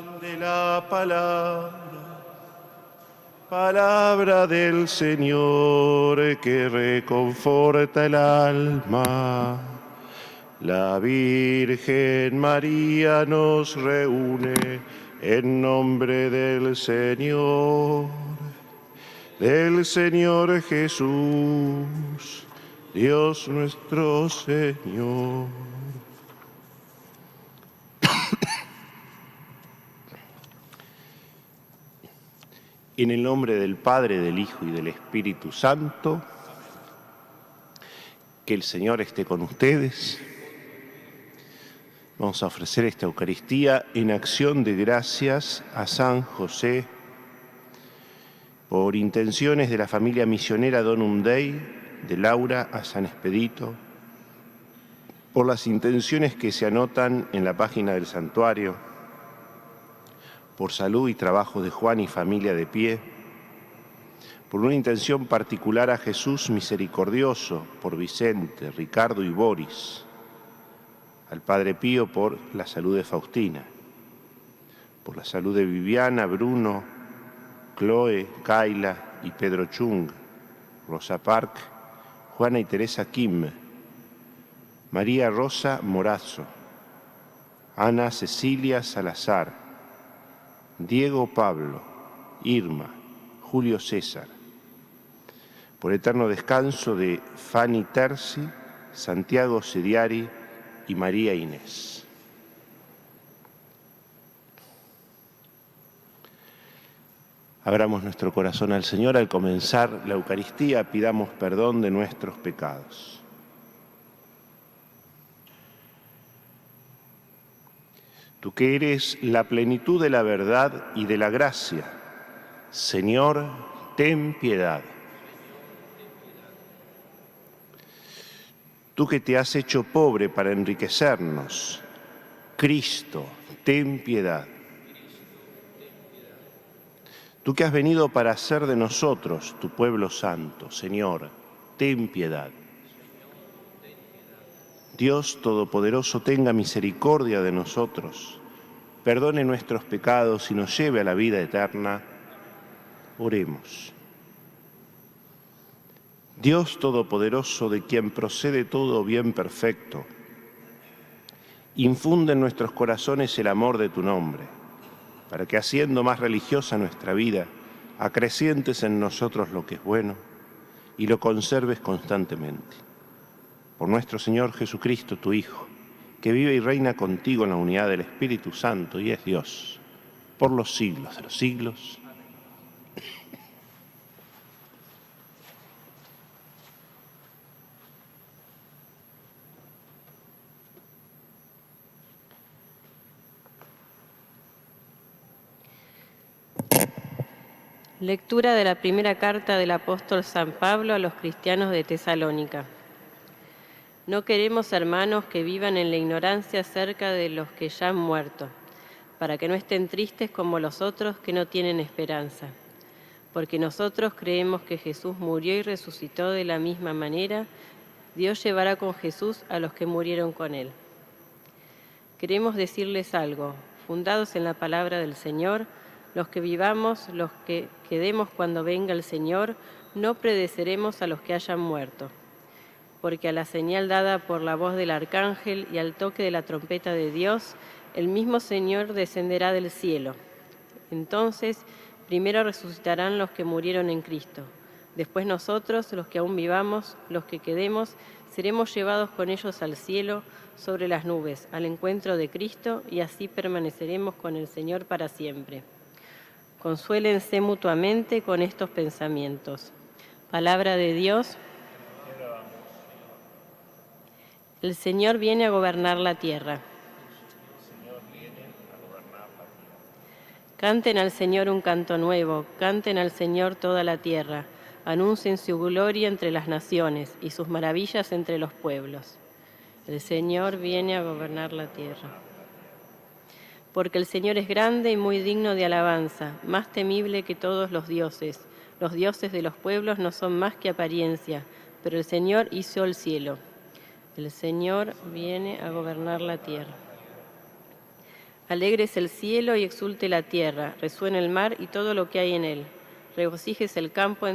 pan de la palabra, palabra del Señor que reconforta el alma. La Virgen María nos reúne en nombre del Señor Jesús, Dios nuestro Señor. En el nombre del Padre, del Hijo y del Espíritu Santo, que el Señor esté con ustedes. Vamos a ofrecer esta Eucaristía en acción de gracias a San José por intenciones de la familia misionera Donum Dei, de Laura a San Expedito, por las intenciones que se anotan en la página del santuario, por salud y trabajo de Juan y familia de pie, por una intención particular a Jesús misericordioso, por Vicente, Ricardo y Boris, al Padre Pío por la salud de Faustina, por la salud de Viviana, Bruno, Chloe, Kaila y Pedro Chung, Rosa Park, Juana y Teresa Kim, María Rosa Morazo, Ana Cecilia Salazar, Diego Pablo, Irma, Julio César, por eterno descanso de Fanny Terzi, Santiago Sediari y María Inés. Abramos nuestro corazón al Señor al comenzar la Eucaristía, pidamos perdón de nuestros pecados. Tú que eres la plenitud de la verdad y de la gracia, Señor, ten piedad. Tú que te has hecho pobre para enriquecernos, Cristo, ten piedad. Tú que has venido para hacer de nosotros tu pueblo santo, Señor, ten piedad. Dios Todopoderoso tenga misericordia de nosotros, perdone nuestros pecados y nos lleve a la vida eterna. Oremos. Dios Todopoderoso, de quien procede todo bien perfecto, infunde en nuestros corazones el amor de tu nombre, para que, haciendo más religiosa nuestra vida, acrecientes en nosotros lo que es bueno y lo conserves constantemente. Por nuestro Señor Jesucristo, tu Hijo, que vive y reina contigo en la unidad del Espíritu Santo y es Dios, por los siglos de los siglos. Lectura de la primera carta del apóstol San Pablo a los cristianos de Tesalónica. No queremos, hermanos, que vivan en la ignorancia acerca de los que ya han muerto, para que no estén tristes como los otros que no tienen esperanza. Porque nosotros creemos que Jesús murió y resucitó de la misma manera, Dios llevará con Jesús a los que murieron con él. Queremos decirles algo, fundados en la palabra del Señor, los que vivamos, los que quedemos cuando venga el Señor, no predeceremos a los que hayan muerto. Porque a la señal dada por la voz del arcángel y al toque de la trompeta de Dios, el mismo Señor descenderá del cielo. Entonces, primero resucitarán los que murieron en Cristo. Después nosotros, los que aún vivamos, los que quedemos, seremos llevados con ellos al cielo sobre las nubes, al encuentro de Cristo, y así permaneceremos con el Señor para siempre. Consuélense mutuamente con estos pensamientos. Palabra de Dios. El Señor viene a gobernar la tierra. Canten al Señor un canto nuevo, canten al Señor toda la tierra, anuncien su gloria entre las naciones y sus maravillas entre los pueblos. El Señor viene a gobernar la tierra. Porque el Señor es grande y muy digno de alabanza, más temible que todos los dioses. Los dioses de los pueblos no son más que apariencia, pero el Señor hizo el cielo. El Señor viene a gobernar la tierra. Alegres el cielo y exulte la tierra, resuene el mar y todo lo que hay en él. Regocíjese el campo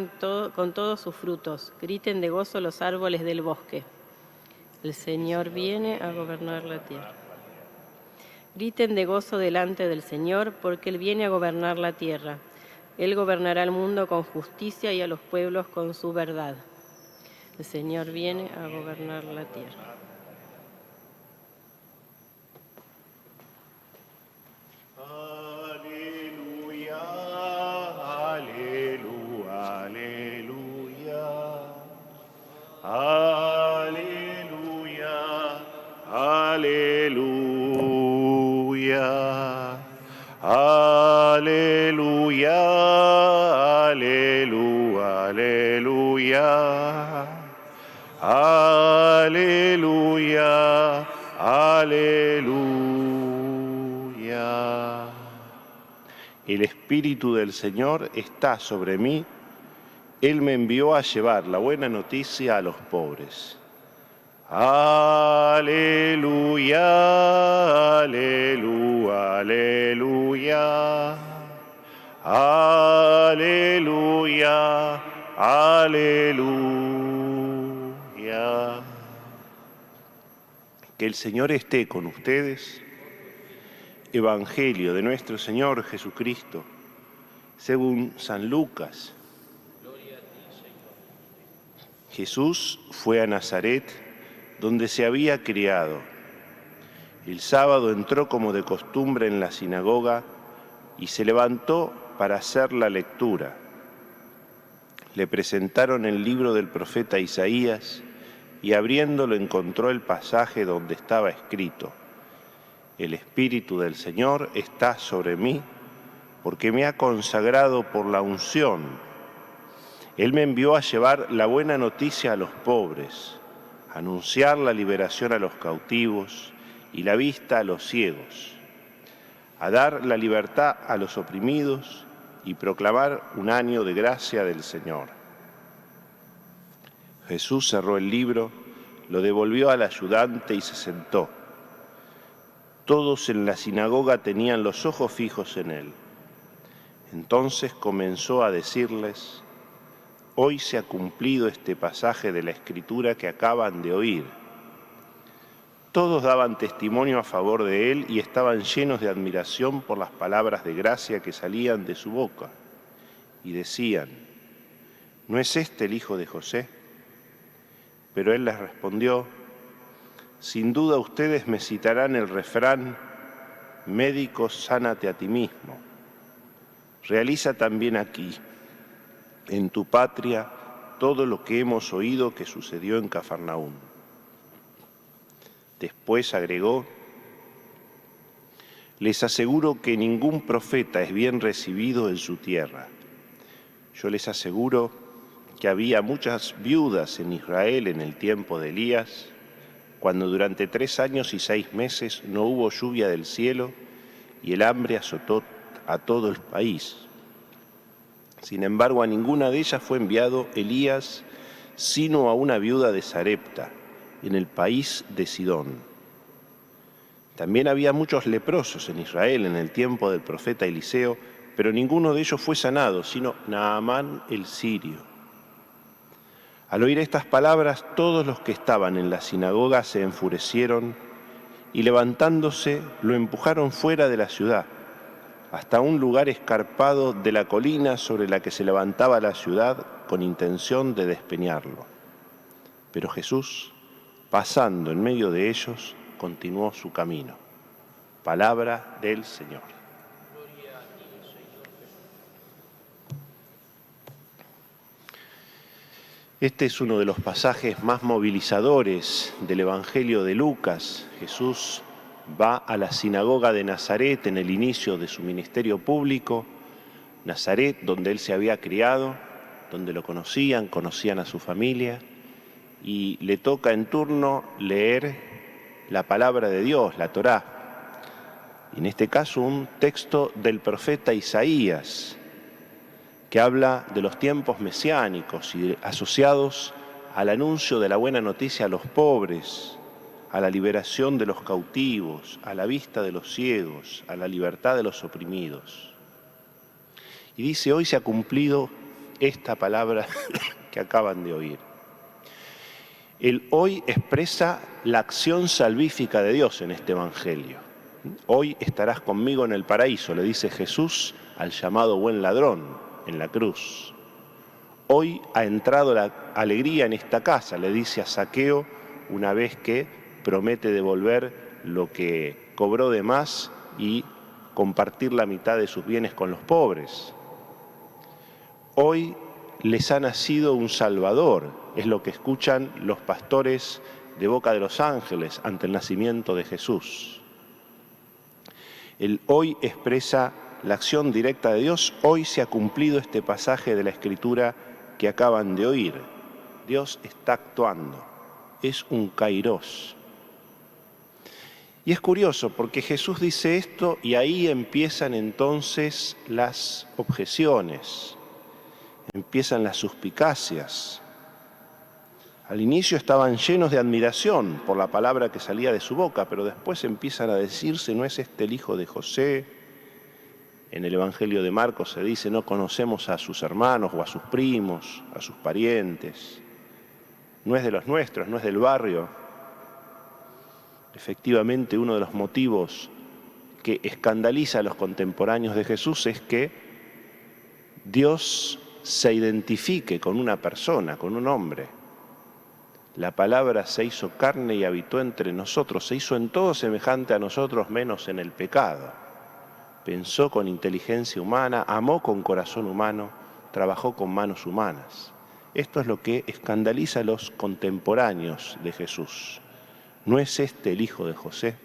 con todos sus frutos, griten de gozo los árboles del bosque. El Señor viene a gobernar la tierra. Griten de gozo delante del Señor, porque Él viene a gobernar la tierra. Él gobernará el mundo con justicia y a los pueblos con su verdad. El Señor viene a gobernar la tierra. Aleluya, aleluya, aleluya. Aleluya, aleluya, aleluya, aleluya, aleluya, aleluya. El Espíritu del Señor está sobre mí. Él me envió a llevar la buena noticia a los pobres. Aleluya, aleluya, aleluya, aleluya, aleluya. Que el Señor esté con ustedes. Evangelio de nuestro Señor Jesucristo, según San Lucas. Jesús fue a Nazaret, donde se había criado. El sábado entró como de costumbre en la sinagoga y se levantó para hacer la lectura. Le presentaron el libro del profeta Isaías y abriéndolo encontró el pasaje donde estaba escrito: El Espíritu del Señor está sobre mí, porque me ha consagrado por la unción. Él me envió a llevar la buena noticia a los pobres, a anunciar la liberación a los cautivos y la vista a los ciegos, a dar la libertad a los oprimidos y proclamar un año de gracia del Señor. Jesús cerró el libro, lo devolvió al ayudante y se sentó. Todos en la sinagoga tenían los ojos fijos en él. Entonces comenzó a decirles: Hoy se ha cumplido este pasaje de la Escritura que acaban de oír. Todos daban testimonio a favor de él y estaban llenos de admiración por las palabras de gracia que salían de su boca. Y decían: ¿No es este el hijo de José? Pero él les respondió: Sin duda ustedes me citarán el refrán: médico, sánate a ti mismo. Realiza también aquí, en tu patria, todo lo que hemos oído que sucedió en Cafarnaúm. Después agregó: les aseguro que ningún profeta es bien recibido en su tierra. Yo les aseguro que había muchas viudas en Israel en el tiempo de Elías, cuando durante 3 años y 6 meses no hubo lluvia del cielo y el hambre azotó a todo el país. Sin embargo, a ninguna de ellas fue enviado Elías, sino a una viuda de Sarepta, en el país de Sidón. También había muchos leprosos en Israel en el tiempo del profeta Eliseo, pero ninguno de ellos fue sanado, sino Naamán el sirio. Al oír estas palabras, todos los que estaban en la sinagoga se enfurecieron y levantándose lo empujaron fuera de la ciudad, hasta un lugar escarpado de la colina sobre la que se levantaba la ciudad con intención de despeñarlo. Pero Jesús, pasando en medio de ellos, continuó su camino. Palabra del Señor. Este es uno de los pasajes más movilizadores del Evangelio de Lucas. Jesús va a la sinagoga de Nazaret en el inicio de su ministerio público. Nazaret, donde él se había criado, donde lo conocían a su familia, y le toca en turno leer la palabra de Dios, la Torá. Y en este caso un texto del profeta Isaías, que habla de los tiempos mesiánicos y asociados al anuncio de la buena noticia a los pobres, a la liberación de los cautivos, a la vista de los ciegos, a la libertad de los oprimidos. Y dice, hoy se ha cumplido esta palabra que acaban de oír. El hoy expresa la acción salvífica de Dios en este Evangelio. Hoy estarás conmigo en el paraíso, le dice Jesús al llamado buen ladrón en la cruz. Hoy ha entrado la alegría en esta casa, le dice a Zaqueo una vez que promete devolver lo que cobró de más y compartir la mitad de sus bienes con los pobres. Hoy les ha nacido un Salvador, es lo que escuchan los pastores de boca de los ángeles ante el nacimiento de Jesús. El hoy expresa la acción directa de Dios. Hoy se ha cumplido este pasaje de la Escritura que acaban de oír. Dios está actuando, es un kairós. Y es curioso porque Jesús dice esto y ahí empiezan entonces las objeciones, empiezan las suspicacias. Al inicio estaban llenos de admiración por la palabra que salía de su boca, pero después empiezan a decirse, ¿no es este el hijo de José? En el Evangelio de Marcos se dice, no conocemos a sus hermanos o a sus primos, a sus parientes. No es de los nuestros, no es del barrio. Efectivamente, uno de los motivos que escandaliza a los contemporáneos de Jesús es que Dios se identifique con una persona, con un hombre. La palabra se hizo carne y habitó entre nosotros, se hizo en todo semejante a nosotros menos en el pecado. Pensó con inteligencia humana, amó con corazón humano, trabajó con manos humanas. Esto es lo que escandaliza a los contemporáneos de Jesús. ¿No es este el hijo de José?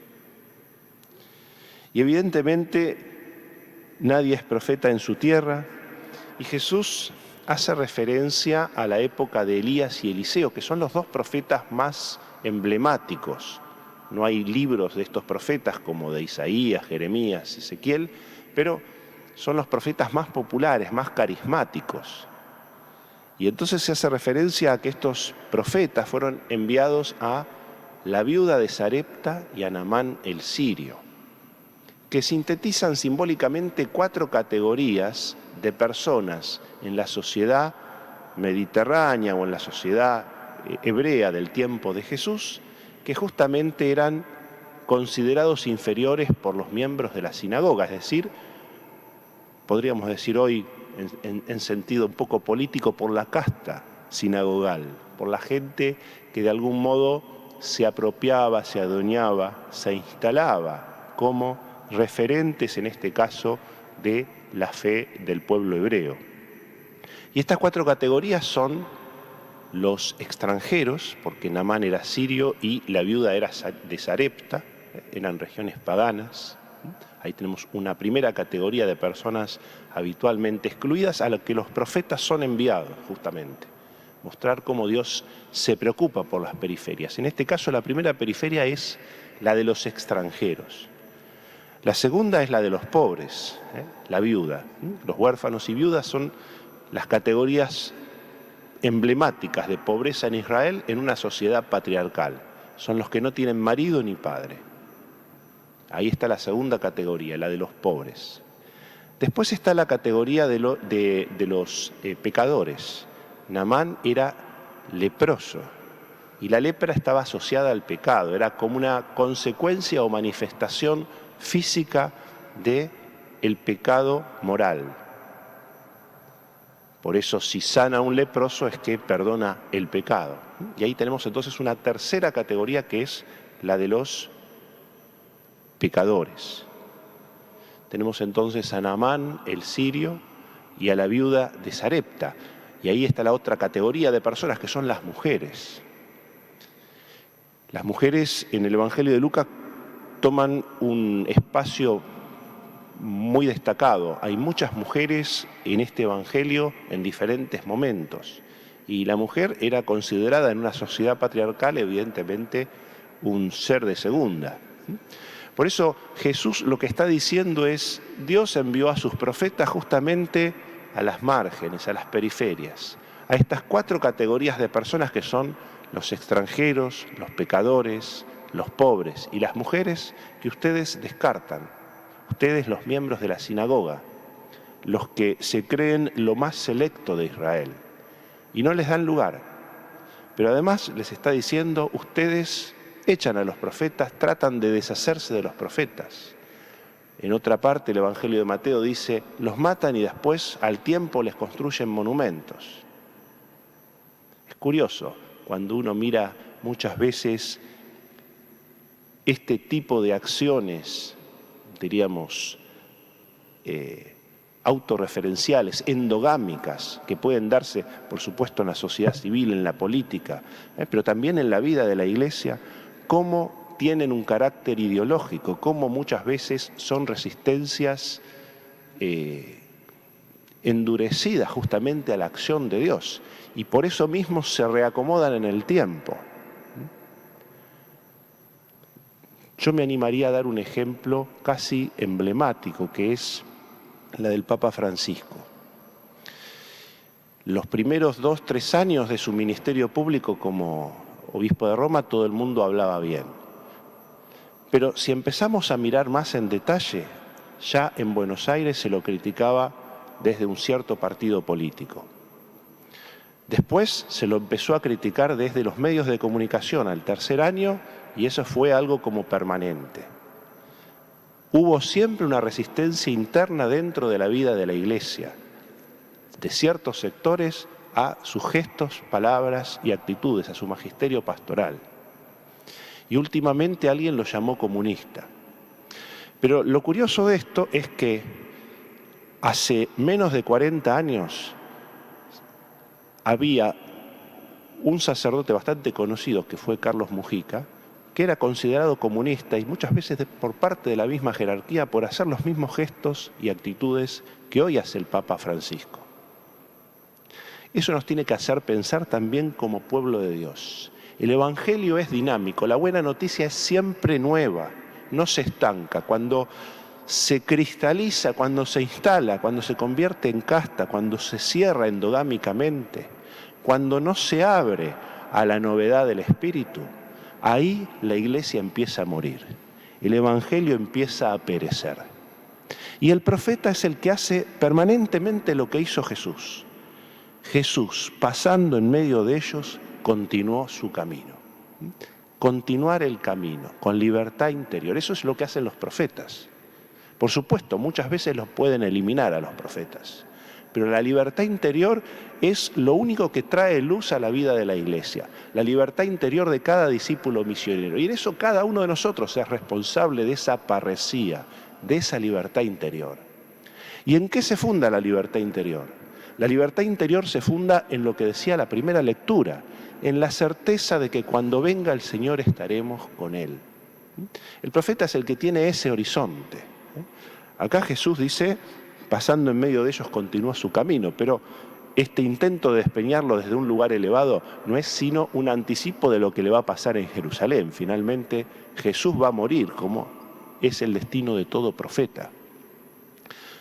Y evidentemente nadie es profeta en su tierra y Jesús hace referencia a la época de Elías y Eliseo, que son los dos profetas más emblemáticos. No hay libros de estos profetas como de Isaías, Jeremías, Ezequiel, pero son los profetas más populares, más carismáticos. Y entonces se hace referencia a que estos profetas fueron enviados a la viuda de Sarepta y a Naamán el sirio, que sintetizan simbólicamente 4 categorías de personas en la sociedad mediterránea o en la sociedad hebrea del tiempo de Jesús, que justamente eran considerados inferiores por los miembros de la sinagoga, es decir, podríamos decir hoy en sentido un poco político, por la casta sinagogal, por la gente que de algún modo se apropiaba, se adueñaba, se instalaba como referentes, en este caso, de la fe del pueblo hebreo. Y estas 4 categorías son los extranjeros, porque Naamán era sirio y la viuda era de Sarepta, eran regiones paganas. Ahí tenemos una primera categoría de personas habitualmente excluidas a las que los profetas son enviados, justamente. Mostrar cómo Dios se preocupa por las periferias. En este caso, la primera periferia es la de los extranjeros. La segunda es la de los pobres, la viuda. Los huérfanos y viudas son las categorías emblemáticas de pobreza en Israel en una sociedad patriarcal. Son los que no tienen marido ni padre. Ahí está la segunda categoría, la de los pobres. Después está la categoría de los pecadores. Naamán era leproso y la lepra estaba asociada al pecado, era como una consecuencia o manifestación física del pecado moral. Por eso, si sana a un leproso es que perdona el pecado. Y ahí tenemos entonces una tercera categoría que es la de los pecadores. Tenemos entonces a Naamán, el sirio, y a la viuda de Sarepta. Y ahí está la otra categoría de personas que son las mujeres. Las mujeres en el Evangelio de Lucas toman un espacio muy destacado. Hay muchas mujeres en este Evangelio en diferentes momentos. Y la mujer era considerada en una sociedad patriarcal, evidentemente, un ser de segunda. Por eso Jesús lo que está diciendo es, Dios envió a sus profetas justamente a las márgenes, a las periferias, a estas 4 categorías de personas que son los extranjeros, los pecadores, los pobres y las mujeres que ustedes descartan, ustedes los miembros de la sinagoga, los que se creen lo más selecto de Israel, y no les dan lugar. Pero además les está diciendo, ustedes echan a los profetas, tratan de deshacerse de los profetas. En otra parte, el Evangelio de Mateo dice, los matan y después al tiempo les construyen monumentos. Es curioso, cuando uno mira muchas veces este tipo de acciones, diríamos, autorreferenciales, endogámicas, que pueden darse, por supuesto, en la sociedad civil, en la política, pero también en la vida de la Iglesia, cómo tienen un carácter ideológico, cómo muchas veces son resistencias endurecidas justamente a la acción de Dios, y por eso mismo se reacomodan en el tiempo. Yo me animaría a dar un ejemplo casi emblemático, que es la del Papa Francisco. Los primeros 2-3 años de su ministerio público como obispo de Roma, todo el mundo hablaba bien. Pero si empezamos a mirar más en detalle, ya en Buenos Aires se lo criticaba desde un cierto partido político. Después se lo empezó a criticar desde los medios de comunicación al tercer año, y eso fue algo como permanente. Hubo siempre una resistencia interna dentro de la vida de la Iglesia, de ciertos sectores a sus gestos, palabras y actitudes, a su magisterio pastoral. Y últimamente alguien lo llamó comunista. Pero lo curioso de esto es que hace menos de 40 años había un sacerdote bastante conocido, que fue Carlos Mujica, que era considerado comunista y muchas veces por parte de la misma jerarquía por hacer los mismos gestos y actitudes que hoy hace el Papa Francisco. Eso nos tiene que hacer pensar también como pueblo de Dios. El Evangelio es dinámico, la buena noticia es siempre nueva, no se estanca. Cuando se cristaliza, cuando se instala, cuando se convierte en casta, cuando se cierra endogámicamente, cuando no se abre a la novedad del Espíritu, ahí la Iglesia empieza a morir, el Evangelio empieza a perecer. Y el profeta es el que hace permanentemente lo que hizo Jesús. Jesús, pasando en medio de ellos, continuó su camino. Continuar el camino con libertad interior, eso es lo que hacen los profetas. Por supuesto, muchas veces los pueden eliminar a los profetas, pero la libertad interior es lo único que trae luz a la vida de la Iglesia, la libertad interior de cada discípulo misionero. Y en eso cada uno de nosotros es responsable de esa parresía, de esa libertad interior. ¿Y en qué se funda la libertad interior? La libertad interior se funda en lo que decía la primera lectura, en la certeza de que cuando venga el Señor estaremos con Él. El profeta es el que tiene ese horizonte. Acá Jesús dice, pasando en medio de ellos continuó su camino, pero este intento de despeñarlo desde un lugar elevado no es sino un anticipo de lo que le va a pasar en Jerusalén. Finalmente Jesús va a morir, como es el destino de todo profeta.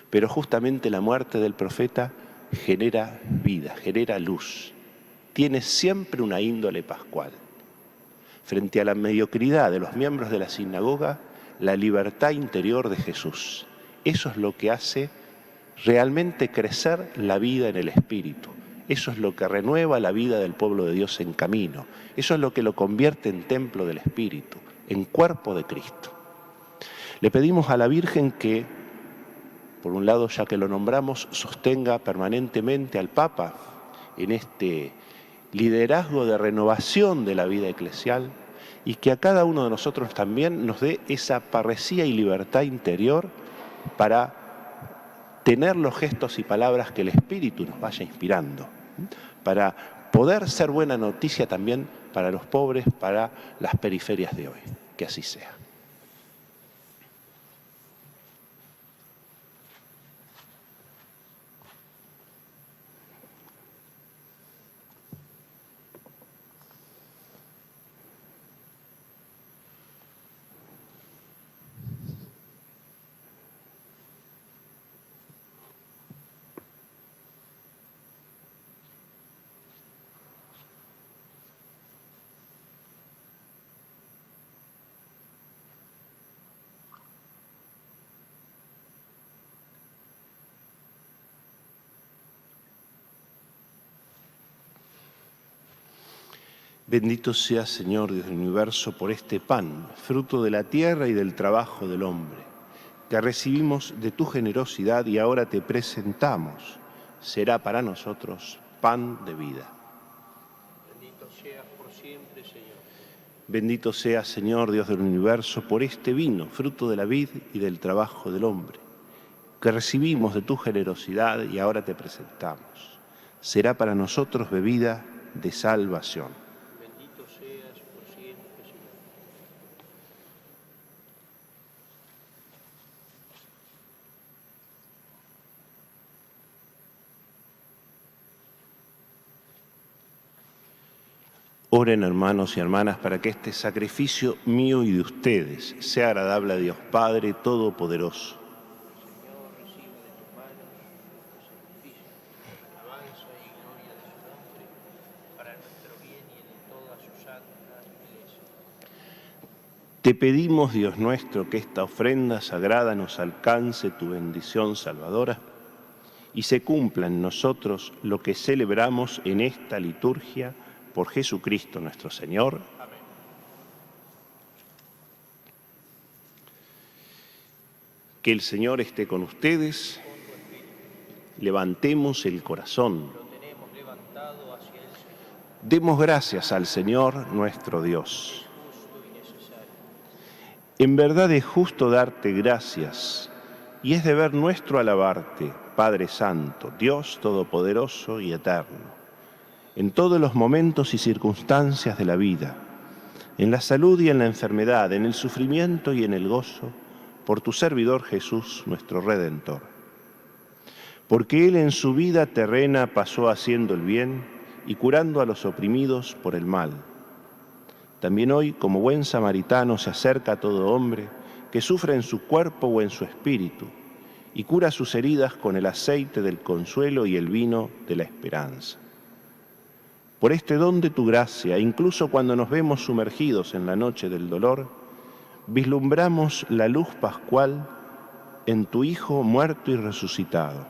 Pero justamente la muerte del profeta genera vida, genera luz. Tiene siempre una índole pascual. Frente a la mediocridad de los miembros de la sinagoga, la libertad interior de Jesús. Eso es lo que hace realmente crecer la vida en el Espíritu. Eso es lo que renueva la vida del pueblo de Dios en camino. Eso es lo que lo convierte en templo del Espíritu, en cuerpo de Cristo. Le pedimos a la Virgen que, por un lado, ya que lo nombramos, sostenga permanentemente al Papa en este liderazgo de renovación de la vida eclesial, y que a cada uno de nosotros también nos dé esa parresía y libertad interior para tener los gestos y palabras que el Espíritu nos vaya inspirando, para poder ser buena noticia también para los pobres, para las periferias de hoy. Que así sea. Bendito seas, Señor Dios del universo, por este pan, fruto de la tierra y del trabajo del hombre, que recibimos de tu generosidad y ahora te presentamos. Será para nosotros pan de vida. Bendito seas por siempre, Señor. Bendito seas, Señor Dios del universo, por este vino, fruto de la vid y del trabajo del hombre, que recibimos de tu generosidad y ahora te presentamos. Será para nosotros bebida de salvación. Bendito seas por siempre, Señor. Oren, hermanos y hermanas, para que este sacrificio mío y de ustedes sea agradable a Dios Padre Todopoderoso. Señor, reciba de tus manos este sacrificio, alabanza y gloria de su nombre, para nuestro bien y en toda su santa iglesia. Te pedimos, Dios nuestro, que esta ofrenda sagrada nos alcance tu bendición salvadora y se cumpla en nosotros lo que celebramos en esta liturgia por Jesucristo nuestro Señor. Amén. Que el Señor esté con ustedes. Levantemos el corazón. Lo tenemos levantado hacia el Señor. Demos gracias al Señor nuestro Dios. Justo y necesario. En verdad es justo darte gracias y es deber nuestro alabarte, Padre Santo, Dios Todopoderoso y Eterno, en todos los momentos y circunstancias de la vida, en la salud y en la enfermedad, en el sufrimiento y en el gozo, por tu servidor Jesús, nuestro Redentor. Porque Él en su vida terrena pasó haciendo el bien y curando a los oprimidos por el mal. También hoy, como buen samaritano, se acerca a todo hombre que sufre en su cuerpo o en su espíritu y cura sus heridas con el aceite del consuelo y el vino de la esperanza. Por este don de tu gracia, incluso cuando nos vemos sumergidos en la noche del dolor, vislumbramos la luz pascual en tu Hijo muerto y resucitado.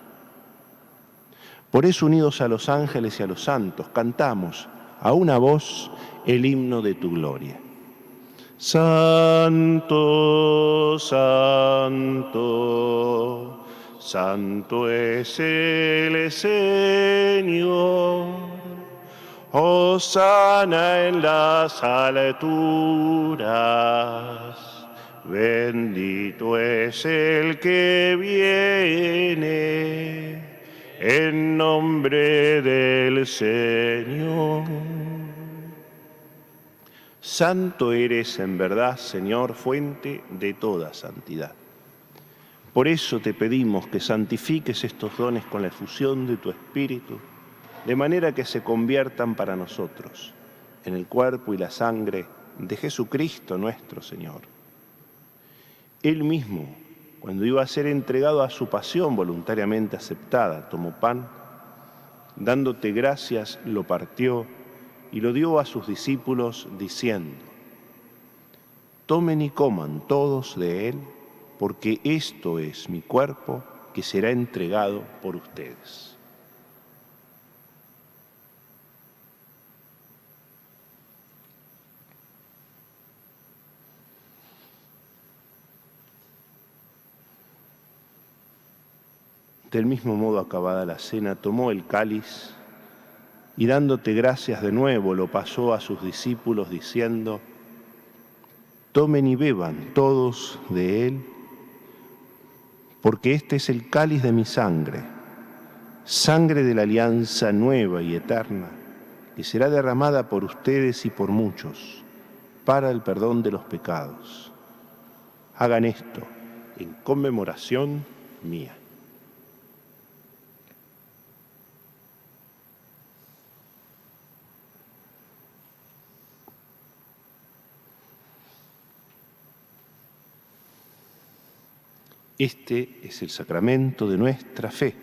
Por eso, unidos a los ángeles y a los santos, cantamos a una voz el himno de tu gloria. Santo, santo, santo es el Señor. Hosana en las alturas, bendito es el que viene en nombre del Señor. Santo eres en verdad, Señor, fuente de toda santidad. Por eso te pedimos que santifiques estos dones con la efusión de tu Espíritu, de manera que se conviertan para nosotros en el cuerpo y la sangre de Jesucristo nuestro Señor. Él mismo, cuando iba a ser entregado a su pasión voluntariamente aceptada, tomó pan, dándote gracias, lo partió y lo dio a sus discípulos diciendo: tomen y coman todos de él, porque esto es mi cuerpo que será entregado por ustedes. Del mismo modo, acabada la cena, tomó el cáliz y dándote gracias de nuevo, lo pasó a sus discípulos diciendo: tomen y beban todos de él, porque este es el cáliz de mi sangre, sangre de la alianza nueva y eterna, que será derramada por ustedes y por muchos, para el perdón de los pecados. Hagan esto en conmemoración mía. Este es el sacramento de nuestra fe.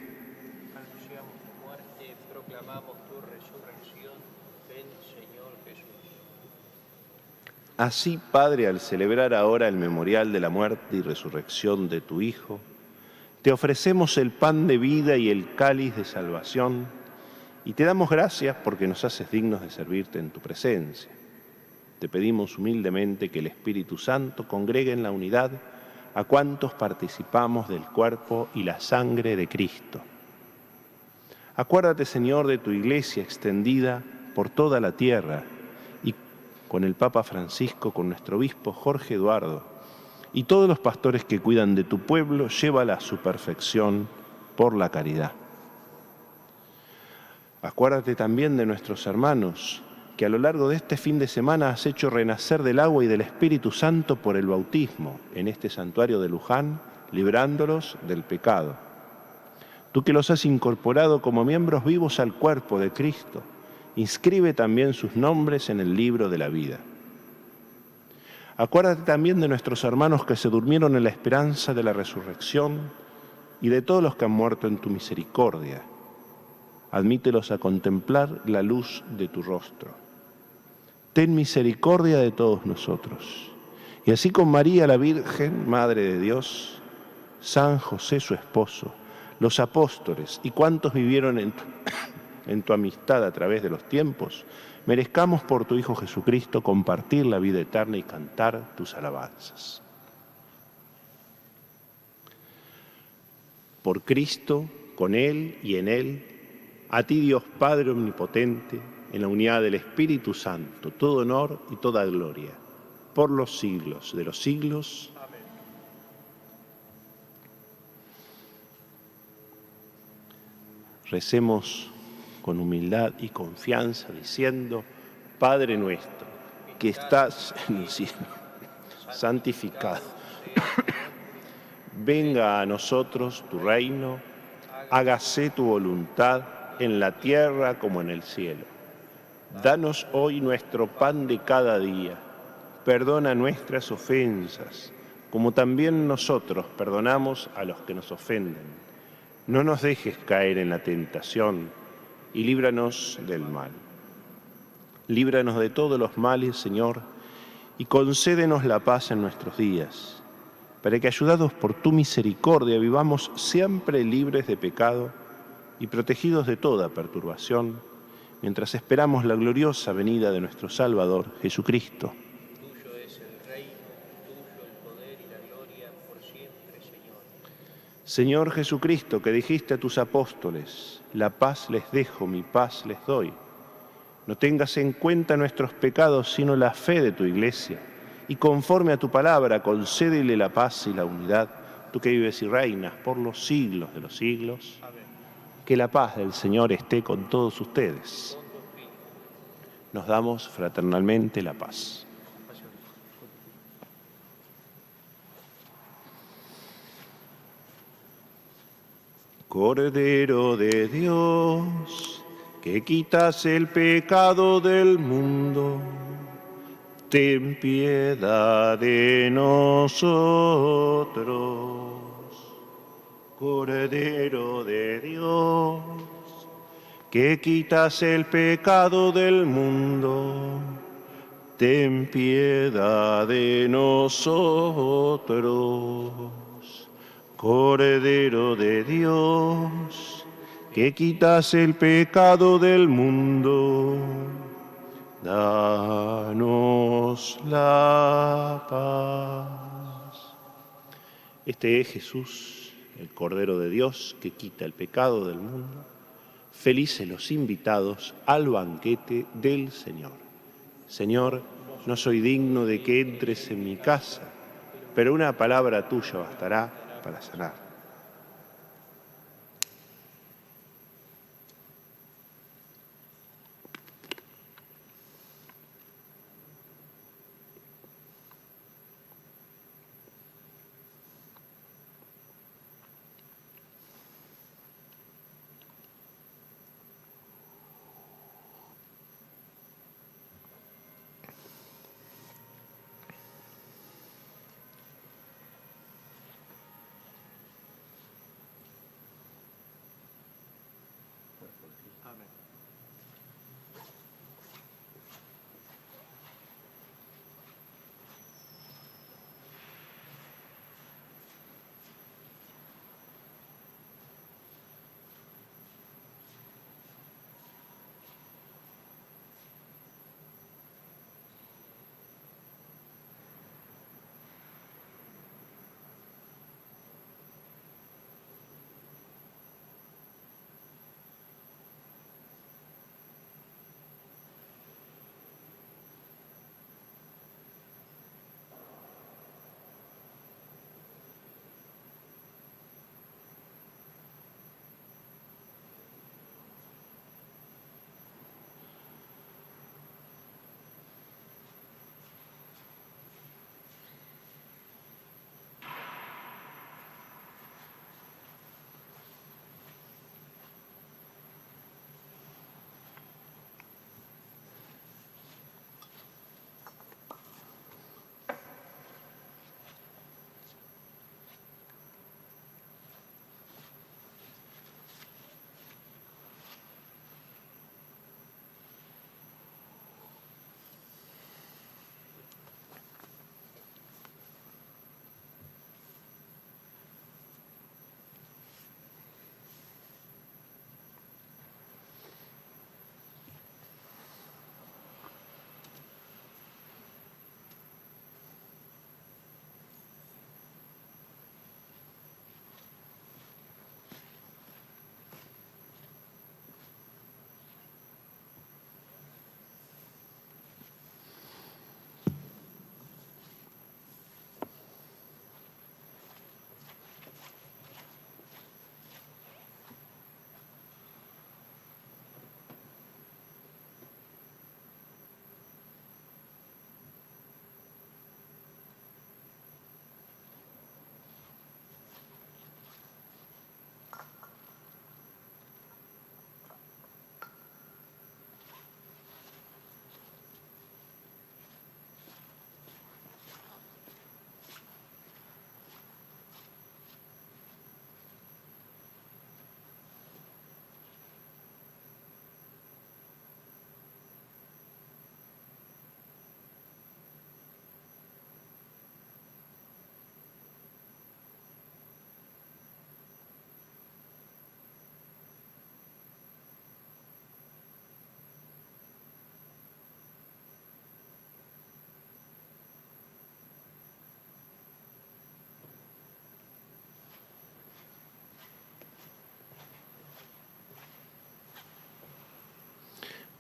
Anunciamos tu muerte, proclamamos tu resurrección. Ven, Señor Jesús. Así, Padre, al celebrar ahora el memorial de la muerte y resurrección de tu Hijo, te ofrecemos el pan de vida y el cáliz de salvación y te damos gracias porque nos haces dignos de servirte en tu presencia. Te pedimos humildemente que el Espíritu Santo congregue en la unidad a cuantos participamos del cuerpo y la sangre de Cristo. Acuérdate, Señor, de tu Iglesia extendida por toda la tierra y con el Papa Francisco, con nuestro obispo Jorge Eduardo y todos los pastores que cuidan de tu pueblo, llévala a su perfección por la caridad. Acuérdate también de nuestros hermanos que a lo largo de este fin de semana has hecho renacer del agua y del Espíritu Santo por el bautismo en este santuario de Luján, librándolos del pecado. Tú que los has incorporado como miembros vivos al cuerpo de Cristo, inscribe también sus nombres en el libro de la vida. Acuérdate también de nuestros hermanos que se durmieron en la esperanza de la resurrección y de todos los que han muerto en tu misericordia. Admítelos a contemplar la luz de tu rostro. Ten misericordia de todos nosotros. Y así con María la Virgen, Madre de Dios, San José su esposo, los apóstoles y cuantos vivieron en tu amistad a través de los tiempos, merezcamos por tu Hijo Jesucristo compartir la vida eterna y cantar tus alabanzas. Por Cristo, con Él y en Él, a ti Dios Padre Omnipotente, en la unidad del Espíritu Santo, todo honor y toda gloria, por los siglos de los siglos. Amén. Recemos con humildad y confianza diciendo: Padre nuestro, que estás en el cielo, santificado. Venga a nosotros tu reino, hágase tu voluntad en la tierra como en el cielo. Danos hoy nuestro pan de cada día. Perdona nuestras ofensas, como también nosotros perdonamos a los que nos ofenden. No nos dejes caer en la tentación y líbranos del mal. Líbranos de todos los males, Señor, y concédenos la paz en nuestros días, para que, ayudados por tu misericordia, vivamos siempre libres de pecado y protegidos de toda perturbación, mientras esperamos la gloriosa venida de nuestro Salvador, Jesucristo. Tuyo es el reino, tuyo el poder y la gloria por siempre, Señor. Señor Jesucristo, que dijiste a tus apóstoles: la paz les dejo, mi paz les doy. No tengas en cuenta nuestros pecados, sino la fe de tu Iglesia, y conforme a tu palabra, concédele la paz y la unidad, tú que vives y reinas por los siglos de los siglos. Amén. Que la paz del Señor esté con todos ustedes. Con tu espíritu. Nos damos fraternalmente la paz. Cordero de Dios, que quitas el pecado del mundo, ten piedad de nosotros. Cordero de Dios, que quitas el pecado del mundo, ten piedad de nosotros. Cordero de Dios, que quitas el pecado del mundo, danos la paz. Este es Jesús, el Cordero de Dios, que quita el pecado del mundo. Felices los invitados al banquete del Señor. Señor, no soy digno de que entres en mi casa, pero una palabra tuya bastará para sanar. Amén.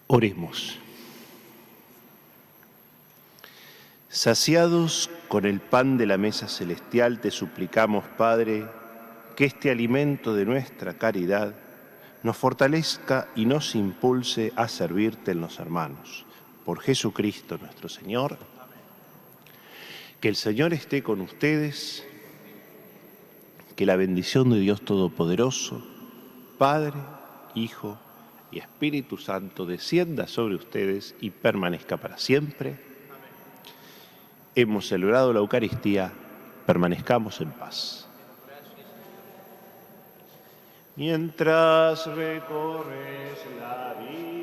Oremos. Saciados con el pan de la mesa celestial, te suplicamos, Padre, que este alimento de nuestra caridad nos fortalezca y nos impulse a servirte en los hermanos. Por Jesucristo nuestro Señor. Que el Señor esté con ustedes, que la bendición de Dios Todopoderoso, Padre, Hijo y Espíritu Santo descienda sobre ustedes y permanezca para siempre. Hemos celebrado la Eucaristía, permanezcamos en paz. Mientras recorres la vida.